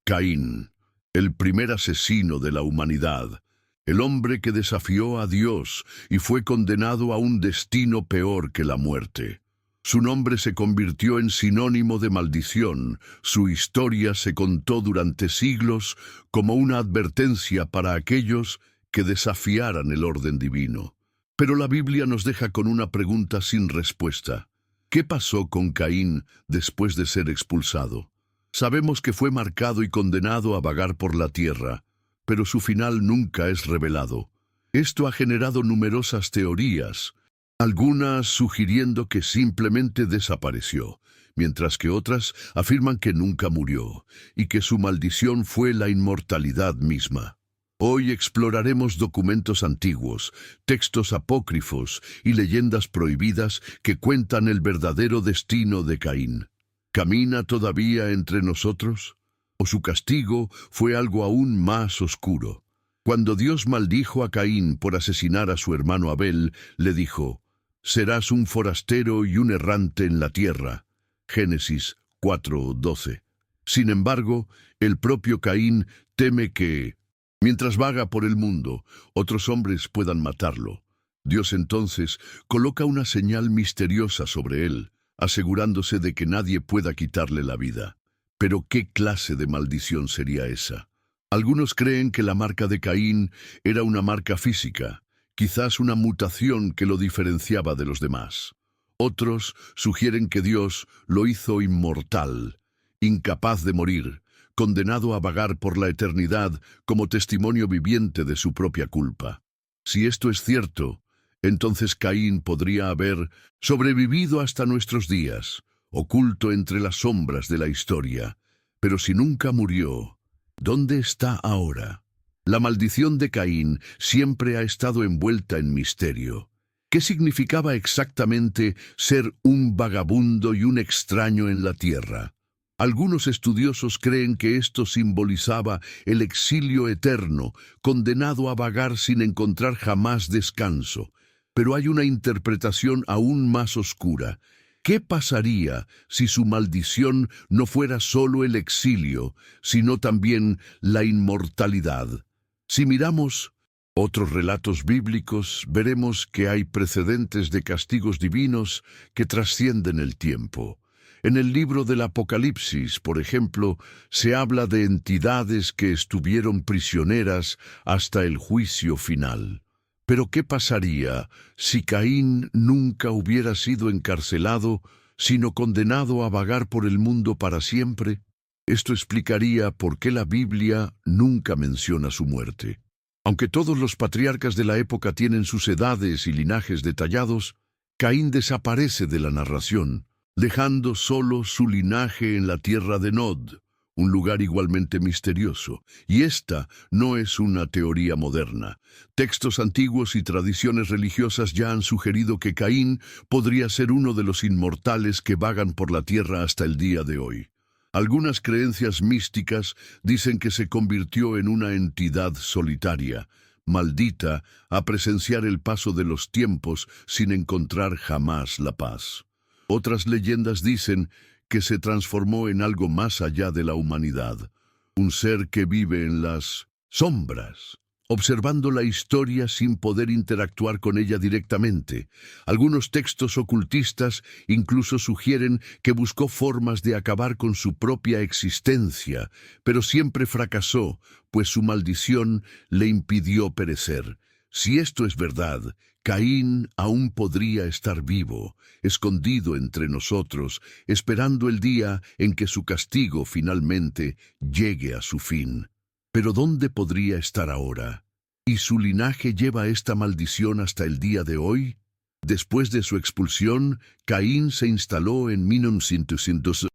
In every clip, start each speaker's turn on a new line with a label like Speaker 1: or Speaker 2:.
Speaker 1: Caín, el primer asesino de la humanidad, el hombre que desafió a Dios y fue condenado a un destino peor que la muerte. Su nombre se convirtió en sinónimo de maldición, su historia se contó durante siglos como una advertencia para aquellos que desafiaran el orden divino. Pero la Biblia nos deja con una pregunta sin respuesta. ¿Qué pasó con Caín después de ser expulsado? Sabemos que fue marcado y condenado a vagar por la tierra, pero su final nunca es revelado. Esto ha generado numerosas teorías, algunas sugiriendo que simplemente desapareció, mientras que otras afirman que nunca murió y que su maldición fue la inmortalidad misma. Hoy exploraremos documentos antiguos, textos apócrifos y leyendas prohibidas que cuentan el verdadero destino de Caín. ¿Camina todavía entre nosotros? ¿O su castigo fue algo aún más oscuro? Cuando Dios maldijo a Caín por asesinar a su hermano Abel, le dijo: «Serás un forastero y un errante en la tierra». Génesis 4:12. Sin embargo, el propio Caín teme que, mientras vaga por el mundo, otros hombres puedan matarlo. Dios entonces coloca una señal misteriosa sobre él, asegurándose de que nadie pueda quitarle la vida. Pero ¿qué clase de maldición sería esa? Algunos creen que la marca de Caín era una marca física, quizás una mutación que lo diferenciaba de los demás. Otros sugieren que Dios lo hizo inmortal, incapaz de morir, condenado a vagar por la eternidad como testimonio viviente de su propia culpa. Si esto es cierto, entonces Caín podría haber sobrevivido hasta nuestros días, oculto entre las sombras de la historia. Pero si nunca murió, ¿dónde está ahora? La maldición de Caín siempre ha estado envuelta en misterio. ¿Qué significaba exactamente ser un vagabundo y un extraño en la tierra? Algunos estudiosos creen que esto simbolizaba el exilio eterno, condenado a vagar sin encontrar jamás descanso. Pero hay una interpretación aún más oscura. ¿Qué pasaría si su maldición no fuera solo el exilio, sino también la inmortalidad? Si miramos otros relatos bíblicos, veremos que hay precedentes de castigos divinos que trascienden el tiempo. En el libro del Apocalipsis, por ejemplo, se habla de entidades que estuvieron prisioneras hasta el juicio final. Pero ¿qué pasaría si Caín nunca hubiera sido encarcelado, sino condenado a vagar por el mundo para siempre? Esto explicaría por qué la Biblia nunca menciona su muerte. Aunque todos los patriarcas de la época tienen sus edades y linajes detallados, Caín desaparece de la narración, dejando solo su linaje en la tierra de Nod, un lugar igualmente misterioso. Y esta no es una teoría moderna. Textos antiguos y tradiciones religiosas ya han sugerido que Caín podría ser uno de los inmortales que vagan por la tierra hasta el día de hoy. Algunas creencias místicas dicen que se convirtió en una entidad solitaria, maldita a presenciar el paso de los tiempos sin encontrar jamás la paz. Otras leyendas dicen que se transformó en algo más allá de la humanidad, un ser que vive en las sombras, observando la historia sin poder interactuar con ella directamente. Algunos textos ocultistas incluso sugieren que buscó formas de acabar con su propia existencia, pero siempre fracasó, pues su maldición le impidió perecer. Si esto es verdad, Caín aún podría estar vivo, escondido entre nosotros, esperando el día en que su castigo finalmente llegue a su fin. Pero ¿dónde podría estar ahora? ¿Y su linaje lleva esta maldición hasta el día de hoy? Después de su expulsión, Caín se instaló en 1900,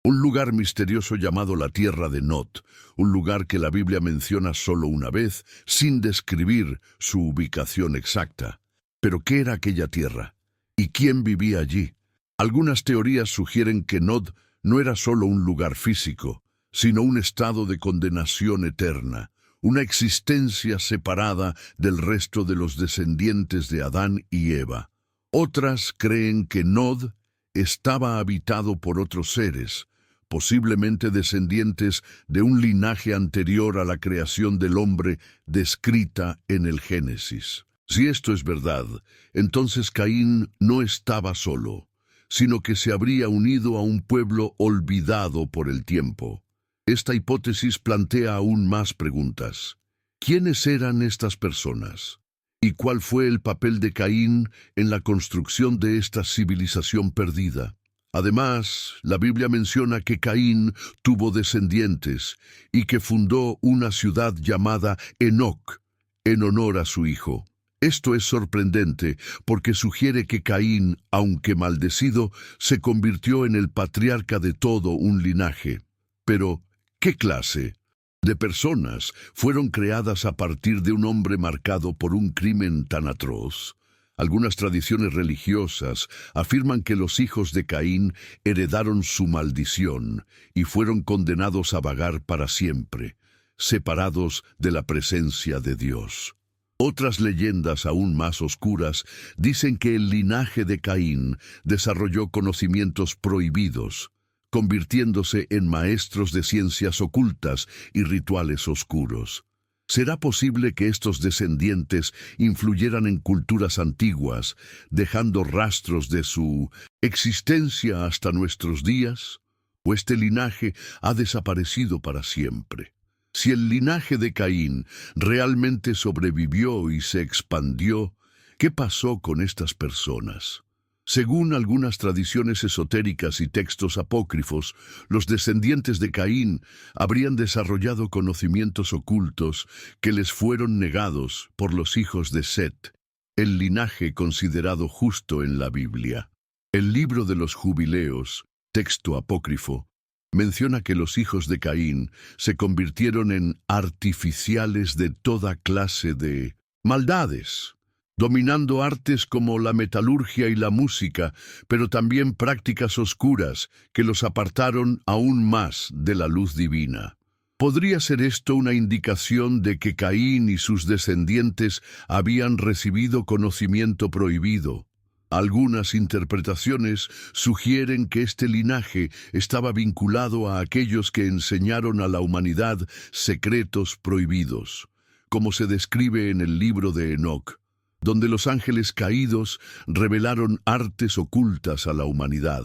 Speaker 1: un lugar misterioso llamado la tierra de Nod, un lugar que la Biblia menciona solo una vez, sin describir su ubicación exacta. ¿Pero qué era aquella tierra? ¿Y quién vivía allí? Algunas teorías sugieren que Nod no era solo un lugar físico, sino un estado de condenación eterna, una existencia separada del resto de los descendientes de Adán y Eva. Otras creen que Nod estaba habitado por otros seres, posiblemente descendientes de un linaje anterior a la creación del hombre descrita en el Génesis. Si esto es verdad, entonces Caín no estaba solo, sino que se habría unido a un pueblo olvidado por el tiempo. Esta hipótesis plantea aún más preguntas. ¿Quiénes eran estas personas? ¿Y cuál fue el papel de Caín en la construcción de esta civilización perdida? Además, la Biblia menciona que Caín tuvo descendientes y que fundó una ciudad llamada Enoc, en honor a su hijo. Esto es sorprendente porque sugiere que Caín, aunque maldecido, se convirtió en el patriarca de todo un linaje. Pero, ¿qué clase de personas fueron creadas a partir de un hombre marcado por un crimen tan atroz? Algunas tradiciones religiosas afirman que los hijos de Caín heredaron su maldición y fueron condenados a vagar para siempre, separados de la presencia de Dios. Otras leyendas aún más oscuras dicen que el linaje de Caín desarrolló conocimientos prohibidos, convirtiéndose en maestros de ciencias ocultas y rituales oscuros. ¿Será posible que estos descendientes influyeran en culturas antiguas, dejando rastros de su existencia hasta nuestros días? ¿O este linaje ha desaparecido para siempre? Si el linaje de Caín realmente sobrevivió y se expandió, ¿qué pasó con estas personas? Según algunas tradiciones esotéricas y textos apócrifos, los descendientes de Caín habrían desarrollado conocimientos ocultos que les fueron negados por los hijos de Set, el linaje considerado justo en la Biblia. El libro de los Jubileos, texto apócrifo, menciona que los hijos de Caín se convirtieron en artificiales de toda clase de maldades, dominando artes como la metalurgia y la música, pero también prácticas oscuras que los apartaron aún más de la luz divina. ¿Podría ser esto una indicación de que Caín y sus descendientes habían recibido conocimiento prohibido? Algunas interpretaciones sugieren que este linaje estaba vinculado a aquellos que enseñaron a la humanidad secretos prohibidos, como se describe en el libro de Enoc, donde los ángeles caídos revelaron artes ocultas a la humanidad.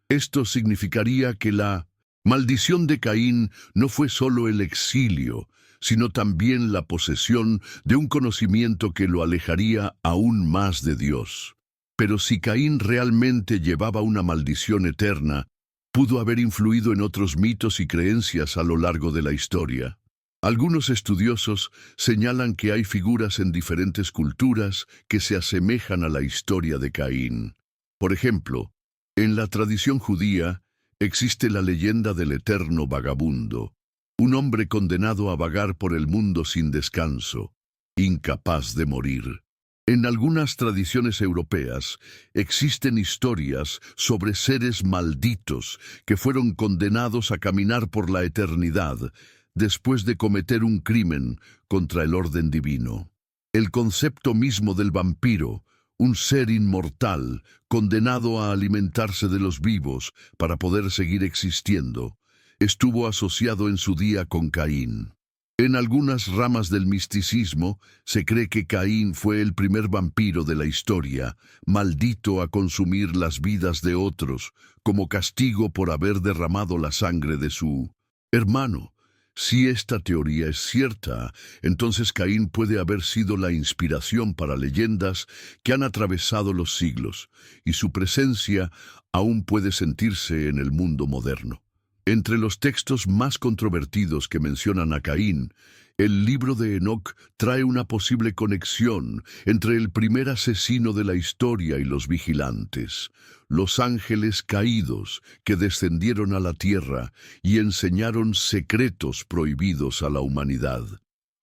Speaker 1: Esto significaría que la maldición de Caín no fue solo el exilio, sino también la posesión de un conocimiento que lo alejaría aún más de Dios. Pero si Caín realmente llevaba una maldición eterna, pudo haber influido en otros mitos y creencias a lo largo de la historia. Algunos estudiosos señalan que hay figuras en diferentes culturas que se asemejan a la historia de Caín. Por ejemplo, en la tradición judía existe la leyenda del eterno vagabundo, un hombre condenado a vagar por el mundo sin descanso, incapaz de morir. En algunas tradiciones europeas existen historias sobre seres malditos que fueron condenados a caminar por la eternidad después de cometer un crimen contra el orden divino. El concepto mismo del vampiro, un ser inmortal, condenado a alimentarse de los vivos para poder seguir existiendo, estuvo asociado en su día con Caín. En algunas ramas del misticismo se cree que Caín fue el primer vampiro de la historia, maldito a consumir las vidas de otros, como castigo por haber derramado la sangre de su hermano. Si esta teoría es cierta, entonces Caín puede haber sido la inspiración para leyendas que han atravesado los siglos, y su presencia aún puede sentirse en el mundo moderno. Entre los textos más controvertidos que mencionan a Caín, el libro de Enoc trae una posible conexión entre el primer asesino de la historia y los vigilantes, los ángeles caídos que descendieron a la tierra y enseñaron secretos prohibidos a la humanidad.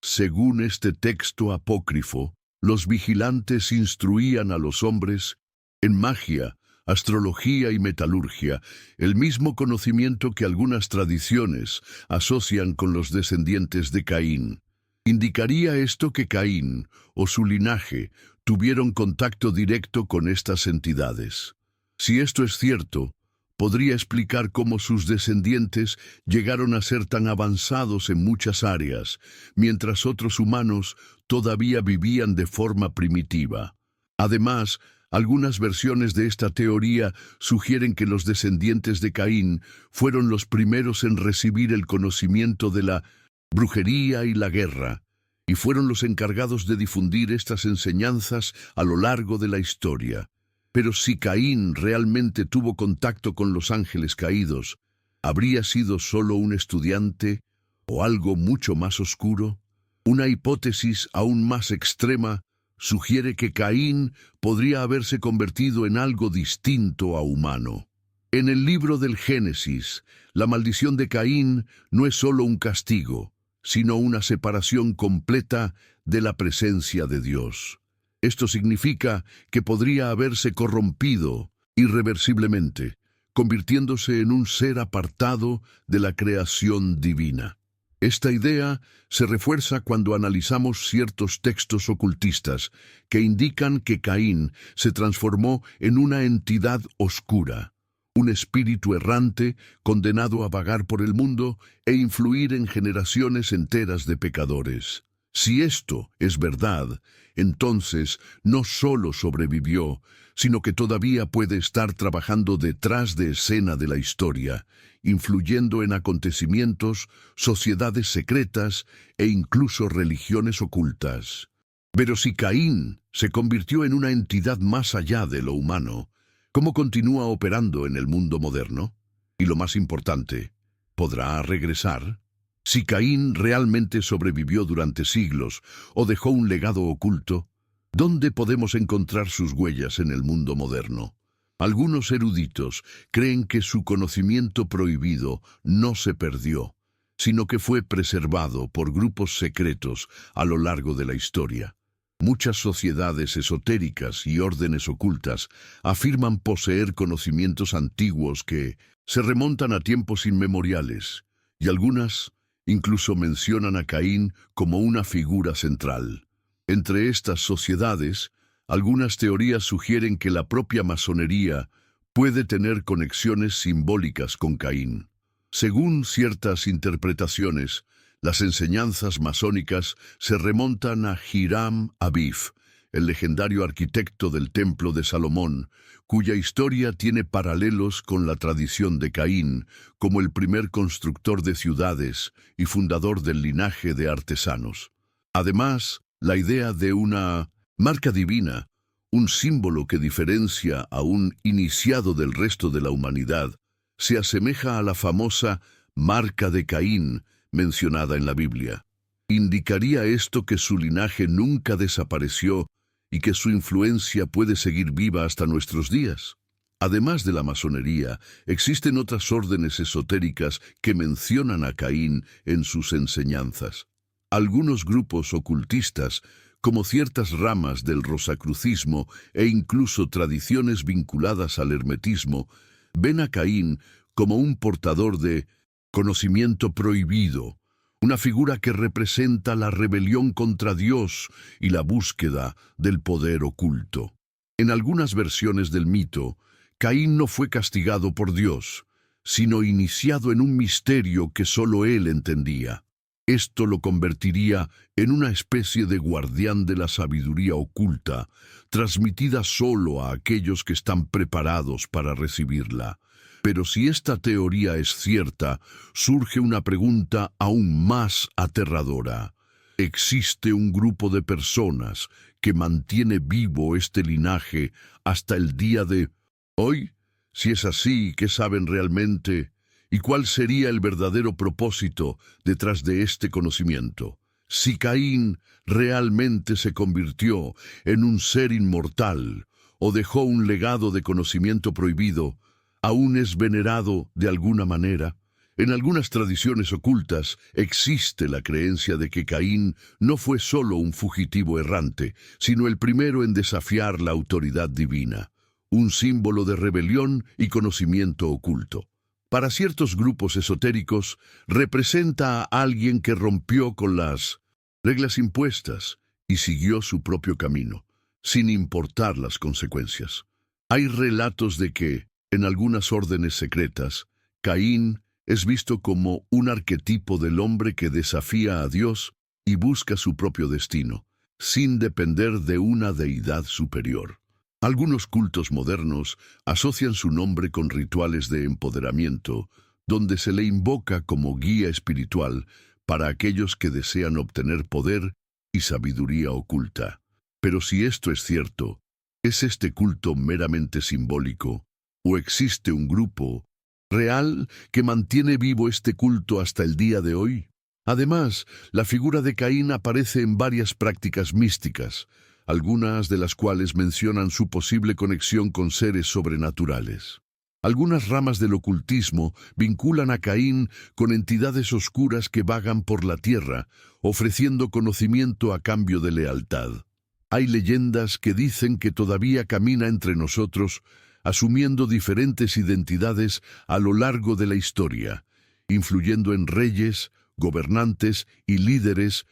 Speaker 1: Según este texto apócrifo, los vigilantes instruían a los hombres en magia, astrología y metalurgia, el mismo conocimiento que algunas tradiciones asocian con los descendientes de Caín. ¿Indicaría esto que Caín o su linaje tuvieron contacto directo con estas entidades? Si esto es cierto, podría explicar cómo sus descendientes llegaron a ser tan avanzados en muchas áreas, mientras otros humanos todavía vivían de forma primitiva. Además, algunas versiones de esta teoría sugieren que los descendientes de Caín fueron los primeros en recibir el conocimiento de la brujería y la guerra, y fueron los encargados de difundir estas enseñanzas a lo largo de la historia. Pero si Caín realmente tuvo contacto con los ángeles caídos, ¿habría sido solo un estudiante o algo mucho más oscuro? Una hipótesis aún más extrema sugiere que Caín podría haberse convertido en algo distinto a humano. En el libro del Génesis, la maldición de Caín no es solo un castigo, sino una separación completa de la presencia de Dios. Esto significa que podría haberse corrompido irreversiblemente, convirtiéndose en un ser apartado de la creación divina. Esta idea se refuerza cuando analizamos ciertos textos ocultistas que indican que Caín se transformó en una entidad oscura, un espíritu errante condenado a vagar por el mundo e influir en generaciones enteras de pecadores. Si esto es verdad, entonces no solo sobrevivió, sino que todavía puede estar trabajando detrás de escena de la historia, influyendo en acontecimientos, sociedades secretas e incluso religiones ocultas. Pero si Caín se convirtió en una entidad más allá de lo humano, ¿cómo continúa operando en el mundo moderno? Y lo más importante, ¿podrá regresar? Si Caín realmente sobrevivió durante siglos o dejó un legado oculto, ¿dónde podemos encontrar sus huellas en el mundo moderno? Algunos eruditos creen que su conocimiento prohibido no se perdió, sino que fue preservado por grupos secretos a lo largo de la historia. Muchas sociedades esotéricas y órdenes ocultas afirman poseer conocimientos antiguos que se remontan a tiempos inmemoriales, y algunas incluso mencionan a Caín como una figura central. Entre estas sociedades, algunas teorías sugieren que la propia masonería puede tener conexiones simbólicas con Caín. Según ciertas interpretaciones, las enseñanzas masónicas se remontan a Hiram Abiff, el legendario arquitecto del Templo de Salomón, cuya historia tiene paralelos con la tradición de Caín, como el primer constructor de ciudades y fundador del linaje de artesanos. Además, la idea de una marca divina, un símbolo que diferencia a un iniciado del resto de la humanidad, se asemeja a la famosa marca de Caín mencionada en la Biblia. ¿Indicaría esto que su linaje nunca desapareció y que su influencia puede seguir viva hasta nuestros días? Además de la masonería, existen otras órdenes esotéricas que mencionan a Caín en sus enseñanzas. Algunos grupos ocultistas, como ciertas ramas del rosacrucismo e incluso tradiciones vinculadas al hermetismo, ven a Caín como un portador de conocimiento prohibido, una figura que representa la rebelión contra Dios y la búsqueda del poder oculto. En algunas versiones del mito, Caín no fue castigado por Dios, sino iniciado en un misterio que solo él entendía. Esto lo convertiría en una especie de guardián de la sabiduría oculta, transmitida solo a aquellos que están preparados para recibirla. Pero si esta teoría es cierta, surge una pregunta aún más aterradora. ¿Existe un grupo de personas que mantiene vivo este linaje hasta el día de hoy? Si es así, ¿qué saben realmente? ¿Y cuál sería el verdadero propósito detrás de este conocimiento? Si Caín realmente se convirtió en un ser inmortal o dejó un legado de conocimiento prohibido, ¿aún es venerado de alguna manera? En algunas tradiciones ocultas existe la creencia de que Caín no fue solo un fugitivo errante, sino el primero en desafiar la autoridad divina, un símbolo de rebelión y conocimiento oculto. Para ciertos grupos esotéricos, representa a alguien que rompió con las reglas impuestas y siguió su propio camino, sin importar las consecuencias. Hay relatos de que En algunas órdenes secretas, Caín es visto como un arquetipo del hombre que desafía a Dios y busca su propio destino, sin depender de una deidad superior. Algunos cultos modernos asocian su nombre con rituales de empoderamiento, donde se le invoca como guía espiritual para aquellos que desean obtener poder y sabiduría oculta. Pero si esto es cierto, ¿es este culto meramente simbólico? ¿O existe un grupo real que mantiene vivo este culto hasta el día de hoy? Además, la figura de Caín aparece en varias prácticas místicas, algunas de las cuales mencionan su posible conexión con seres sobrenaturales. Algunas ramas del ocultismo vinculan a Caín con entidades oscuras que vagan por la tierra, ofreciendo conocimiento a cambio de lealtad. Hay leyendas que dicen que todavía camina entre nosotros, asumiendo diferentes identidades a lo largo de la historia, influyendo en reyes, gobernantes y líderes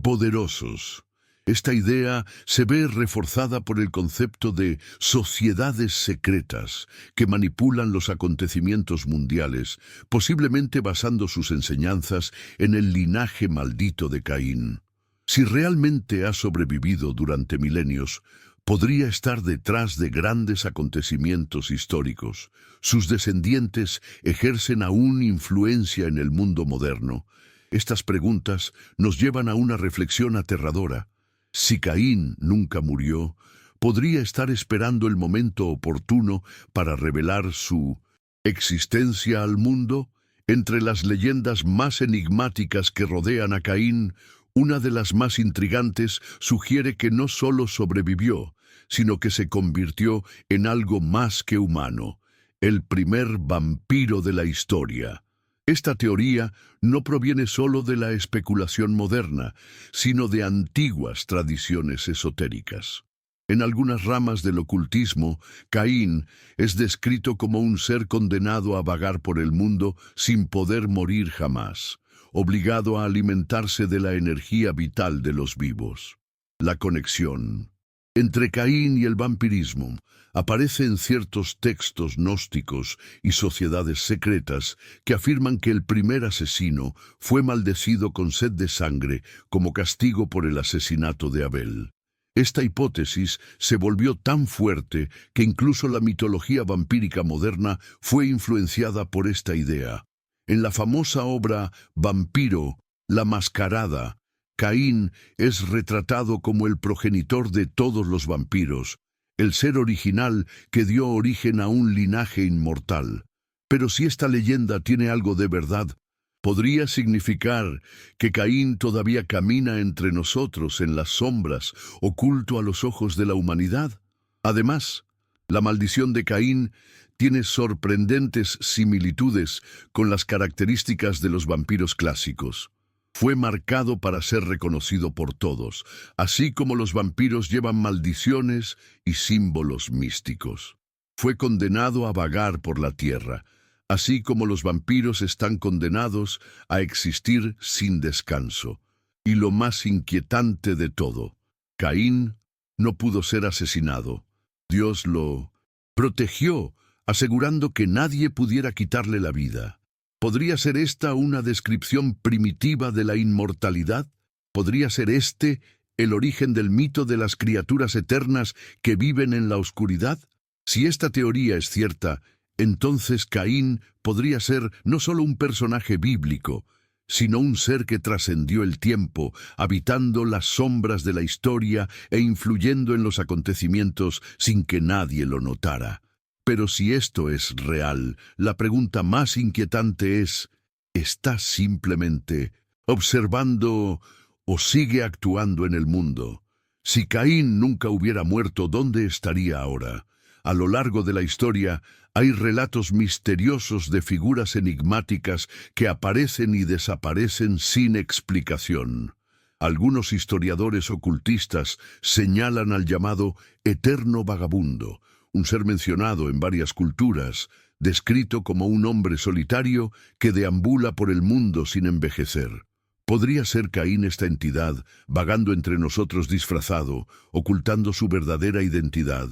Speaker 1: poderosos. Esta idea se ve reforzada por el concepto de sociedades secretas que manipulan los acontecimientos mundiales, posiblemente basando sus enseñanzas en el linaje maldito de Caín. Si realmente ha sobrevivido durante milenios, podría estar detrás de grandes acontecimientos históricos. Sus descendientes ejercen aún influencia en el mundo moderno. Estas preguntas nos llevan a una reflexión aterradora. Si Caín nunca murió, podría estar esperando el momento oportuno para revelar su existencia al mundo. Entre las leyendas más enigmáticas que rodean a Caín, una de las más intrigantes sugiere que no solo sobrevivió, sino que se convirtió en algo más que humano, el primer vampiro de la historia. Esta teoría no proviene solo de la especulación moderna, sino de antiguas tradiciones esotéricas. En algunas ramas del ocultismo, Caín es descrito como un ser condenado a vagar por el mundo sin poder morir jamás, obligado a alimentarse de la energía vital de los vivos. La conexión entre Caín y el vampirismo aparece en ciertos textos gnósticos y sociedades secretas que afirman que el primer asesino fue maldecido con sed de sangre como castigo por el asesinato de Abel. Esta hipótesis se volvió tan fuerte que incluso la mitología vampírica moderna fue influenciada por esta idea. En la famosa obra Vampiro, la Mascarada, Caín es retratado como el progenitor de todos los vampiros, el ser original que dio origen a un linaje inmortal. Pero si esta leyenda tiene algo de verdad, podría significar que Caín todavía camina entre nosotros en las sombras, oculto a los ojos de la humanidad. Además, la maldición de Caín tiene sorprendentes similitudes con las características de los vampiros clásicos. Fue marcado para ser reconocido por todos, así como los vampiros llevan maldiciones y símbolos místicos. Fue condenado a vagar por la tierra, así como los vampiros están condenados a existir sin descanso. Y lo más inquietante de todo, Caín no pudo ser asesinado. Dios lo protegió, asegurando que nadie pudiera quitarle la vida. ¿Podría ser esta una descripción primitiva de la inmortalidad? ¿Podría ser este el origen del mito de las criaturas eternas que viven en la oscuridad? Si esta teoría es cierta, entonces Caín podría ser no solo un personaje bíblico, sino un ser que trascendió el tiempo, habitando las sombras de la historia e influyendo en los acontecimientos sin que nadie lo notara. Pero si esto es real, la pregunta más inquietante es, ¿está simplemente observando o sigue actuando en el mundo? Si Caín nunca hubiera muerto, ¿dónde estaría ahora? A lo largo de la historia hay relatos misteriosos de figuras enigmáticas que aparecen y desaparecen sin explicación. Algunos historiadores ocultistas señalan al llamado eterno vagabundo, un ser mencionado en varias culturas, descrito como un hombre solitario que deambula por el mundo sin envejecer. ¿Podría ser Caín esta entidad, vagando entre nosotros disfrazado, ocultando su verdadera identidad?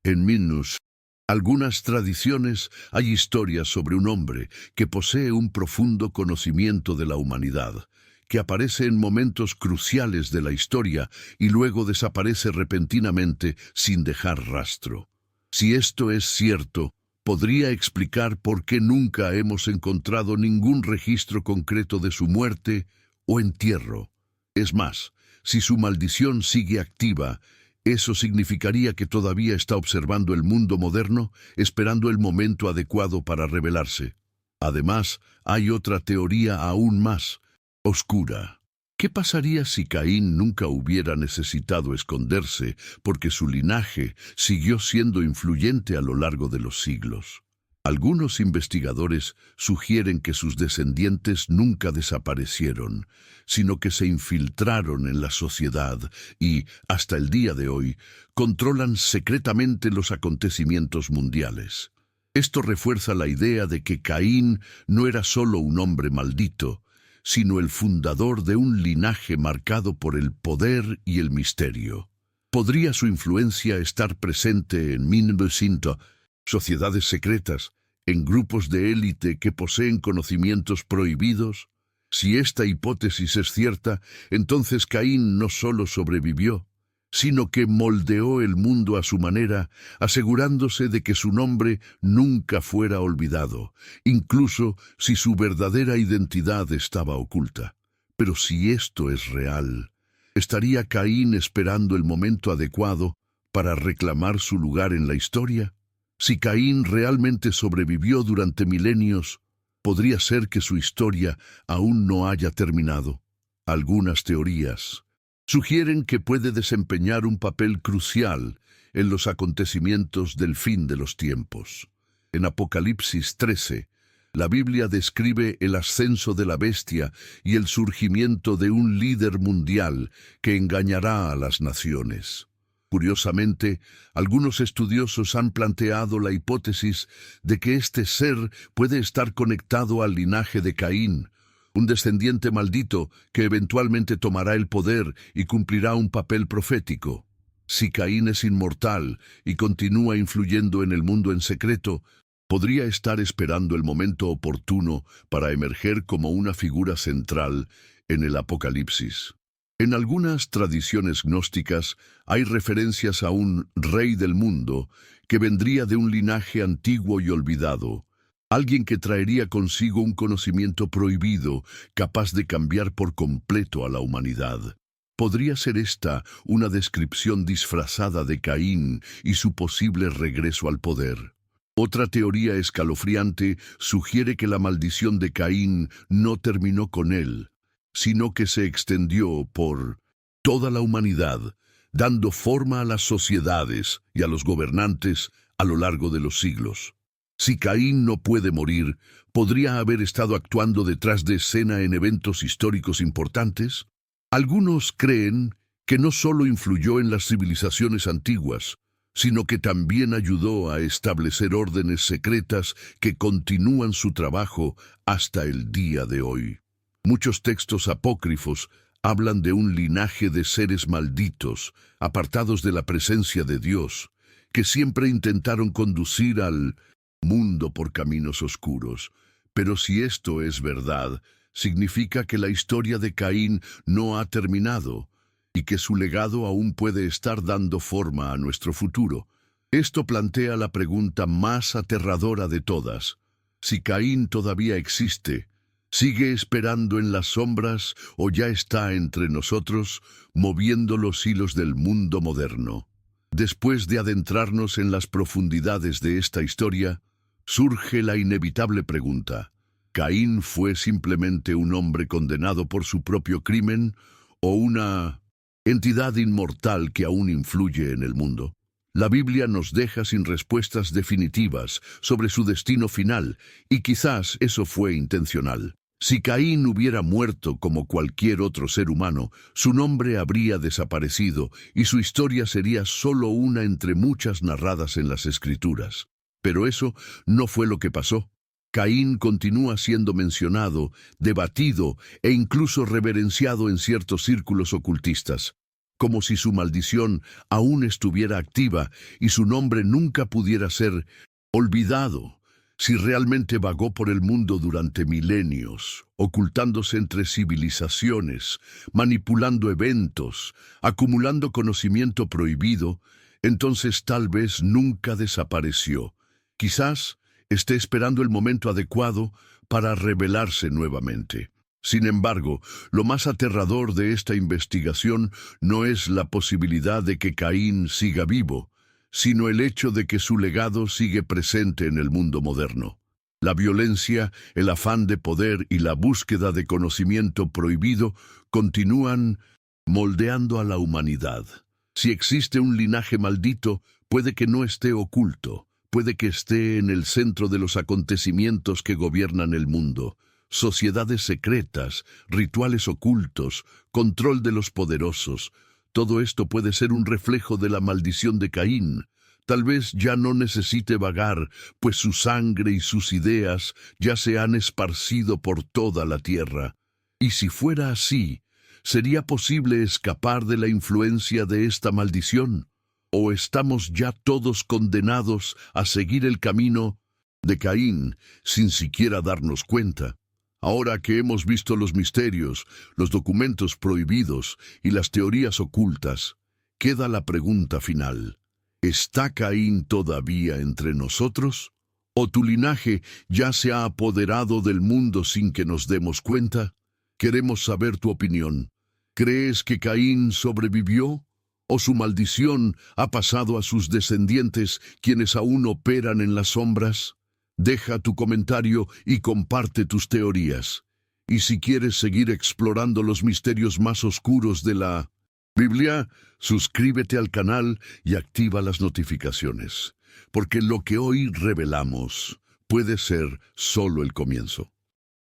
Speaker 1: En Minos Algunas tradiciones hay historias sobre un hombre que posee un profundo conocimiento de la humanidad, que aparece en momentos cruciales de la historia y luego desaparece repentinamente sin dejar rastro. Si esto es cierto, podría explicar por qué nunca hemos encontrado ningún registro concreto de su muerte o entierro. Es más, si su maldición sigue activa, eso significaría que todavía está observando el mundo moderno, esperando el momento adecuado para revelarse. Además, hay otra teoría aún más oscura. ¿Qué pasaría si Caín nunca hubiera necesitado esconderse porque su linaje siguió siendo influyente a lo largo de los siglos? Algunos investigadores sugieren que sus descendientes nunca desaparecieron, sino que se infiltraron en la sociedad y, hasta el día de hoy, controlan secretamente los acontecimientos mundiales. Esto refuerza la idea de que Caín no era solo un hombre maldito, sino el fundador de un linaje marcado por el poder y el misterio. ¿Podría su influencia estar presente en 1900 sociedades secretas, en grupos de élite que poseen conocimientos prohibidos? Si esta hipótesis es cierta, entonces Caín no solo sobrevivió, sino que moldeó el mundo a su manera, asegurándose de que su nombre nunca fuera olvidado, incluso si su verdadera identidad estaba oculta. Pero si esto es real, ¿estaría Caín esperando el momento adecuado para reclamar su lugar en la historia? Si Caín realmente sobrevivió durante milenios, podría ser que su historia aún no haya terminado. Algunas teorías sugieren que puede desempeñar un papel crucial en los acontecimientos del fin de los tiempos. En Apocalipsis 13, la Biblia describe el ascenso de la bestia y el surgimiento de un líder mundial que engañará a las naciones. Curiosamente, algunos estudiosos han planteado la hipótesis de que este ser puede estar conectado al linaje de Caín, un descendiente maldito que eventualmente tomará el poder y cumplirá un papel profético. Si Caín es inmortal y continúa influyendo en el mundo en secreto, podría estar esperando el momento oportuno para emerger como una figura central en el Apocalipsis. En algunas tradiciones gnósticas hay referencias a un rey del mundo que vendría de un linaje antiguo y olvidado, alguien que traería consigo un conocimiento prohibido, capaz de cambiar por completo a la humanidad. ¿Podría ser esta una descripción disfrazada de Caín y su posible regreso al poder? Otra teoría escalofriante sugiere que la maldición de Caín no terminó con él, sino que se extendió por toda la humanidad, dando forma a las sociedades y a los gobernantes a lo largo de los siglos. Si Caín no puede morir, ¿podría haber estado actuando detrás de escena en eventos históricos importantes? Algunos creen que no solo influyó en las civilizaciones antiguas, sino que también ayudó a establecer órdenes secretas que continúan su trabajo hasta el día de hoy. Muchos textos apócrifos hablan de un linaje de seres malditos, apartados de la presencia de Dios, que siempre intentaron conducir al mundo por caminos oscuros. Pero si esto es verdad, significa que la historia de Caín no ha terminado y que su legado aún puede estar dando forma a nuestro futuro. Esto plantea la pregunta más aterradora de todas. Si Caín todavía existe, ¿sigue esperando en las sombras o ya está entre nosotros, moviendo los hilos del mundo moderno? Después de adentrarnos en las profundidades de esta historia, surge la inevitable pregunta: ¿Caín fue simplemente un hombre condenado por su propio crimen o una entidad inmortal que aún influye en el mundo? La Biblia nos deja sin respuestas definitivas sobre su destino final, y quizás eso fue intencional. Si Caín hubiera muerto como cualquier otro ser humano, su nombre habría desaparecido y su historia sería solo una entre muchas narradas en las Escrituras. Pero eso no fue lo que pasó. Caín continúa siendo mencionado, debatido e incluso reverenciado en ciertos círculos ocultistas. como si su maldición aún estuviera activa y su nombre nunca pudiera ser olvidado. Si realmente vagó por el mundo durante milenios, ocultándose entre civilizaciones, manipulando eventos, acumulando conocimiento prohibido, entonces tal vez nunca desapareció. Quizás esté esperando el momento adecuado para revelarse nuevamente. Sin embargo, lo más aterrador de esta investigación no es la posibilidad de que Caín siga vivo, sino el hecho de que su legado sigue presente en el mundo moderno. La violencia, el afán de poder y la búsqueda de conocimiento prohibido continúan moldeando a la humanidad. Si existe un linaje maldito, puede que no esté oculto, puede que esté en el centro de los acontecimientos que gobiernan el mundo. Sociedades secretas, rituales ocultos, control de los poderosos. Todo esto puede ser un reflejo de la maldición de Caín. Tal vez ya no necesite vagar, pues su sangre y sus ideas ya se han esparcido por toda la tierra. Y si fuera así, ¿sería posible escapar de la influencia de esta maldición? ¿O estamos ya todos condenados a seguir el camino de Caín sin siquiera darnos cuenta? Ahora que hemos visto los misterios, los documentos prohibidos y las teorías ocultas, queda la pregunta final. ¿Está Caín todavía entre nosotros? ¿O tu linaje ya se ha apoderado del mundo sin que nos demos cuenta? Queremos saber tu opinión. ¿Crees que Caín sobrevivió? ¿O su maldición ha pasado a sus descendientes, quienes aún operan en las sombras? Deja tu comentario y comparte tus teorías. Y si quieres seguir explorando los misterios más oscuros de la Biblia, suscríbete al canal y activa las notificaciones, porque lo que hoy revelamos puede ser solo el comienzo.